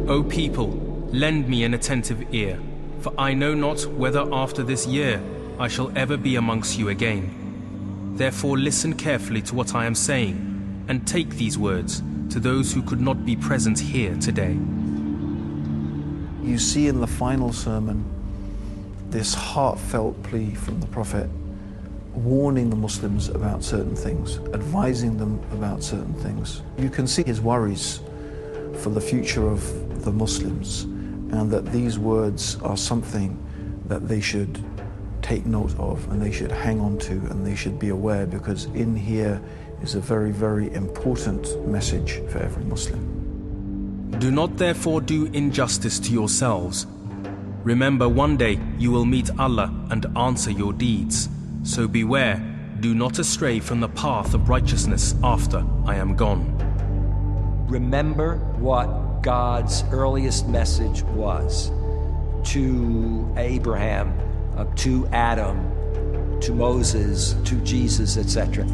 O people, lend me an attentive ear, for I know not whether after this year I shall ever be amongst you again. Therefore listen carefully to what I am saying, and take these words to those who could not be present here today. You see in the final sermon this heartfelt plea from the Prophet, warning the Muslims about certain things, advising them about certain things. You can see his worries for the future of the Muslims, and that these words are something that they should take note of, and they should hang on to, and they should be aware, because in here is a very, very important message for every Muslim. Do not therefore do injustice to yourselves. Remember, one day you will meet Allah and answer your deeds. So beware, do not astray from the path of righteousness after I am gone. Remember what God's earliest message was to Abraham, to Adam, to Moses, to Jesus, etc.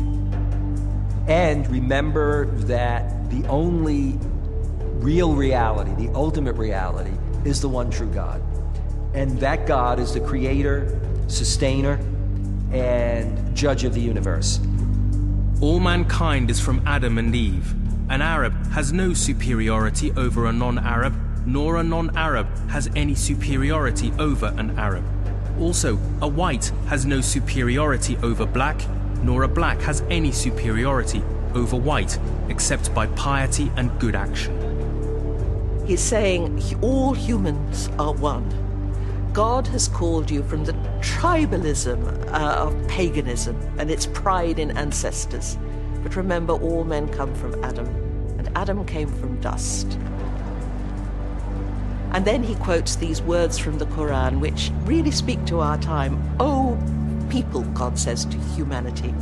And remember that the only real reality, the ultimate reality, is the one true God. And that God is the creator, sustainer, and judge of the universe. All mankind is from Adam and Eve. An Arab has no superiority over a non-Arab, nor a non-Arab has any superiority over an Arab. Also, a white has no superiority over black, nor a black has any superiority over white, except by piety and good action. He's saying all humans are one. God has called you from the tribalism of paganism and its pride in ancestors. But remember, all men come from Adam, and Adam came from dust. And then he quotes these words from the Quran, which really speak to our time. "O people," God says to humanity,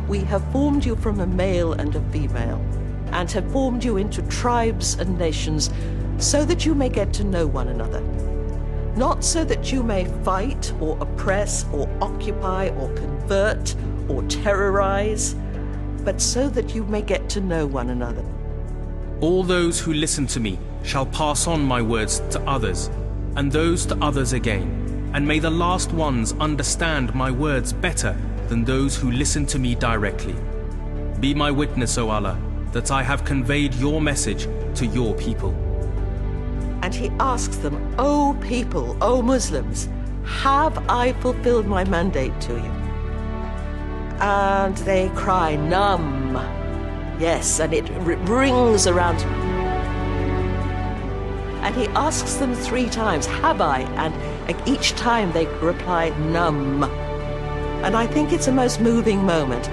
"we have formed you from a male and a female, and have formed you into tribes and nations, so that you may get to know one another. Not so that you may fight or oppress or occupy or convert or terrorize, but so that you may get to know one another." All those who listen to me shall pass on my words to others, and those to others again. And may the last ones understand my words better than those who listen to me directly. Be my witness, O Allah, that I have conveyed your message to your people. And he asks them, "O people, O Muslims, have I fulfilled my mandate to you?" And they cry, "Nam." Yes, and it rings around. And he asks them 3 times, "Have I?" And each time they reply, "Nam." And I think it's a most moving moment.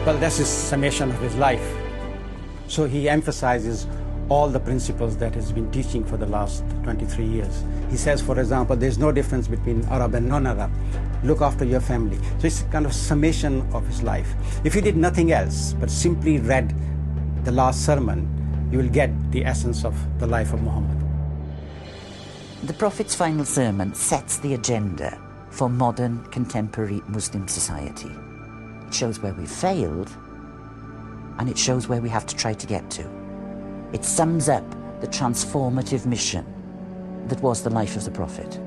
Well, that's his summation of his life. So he emphasizes all the principles that he's been teaching for the last 23 years. He says, for example, there's no difference between Arab and non-Arab. Look after your family. So it's kind of summation of his life. If you did nothing else but simply read the last sermon, you will get the essence of the life of Muhammad. The Prophet's final sermon sets the agenda for modern, contemporary Muslim society. It shows where we've failed, and it shows where we have to try to get to. It sums up the transformative mission that was the life of the Prophet.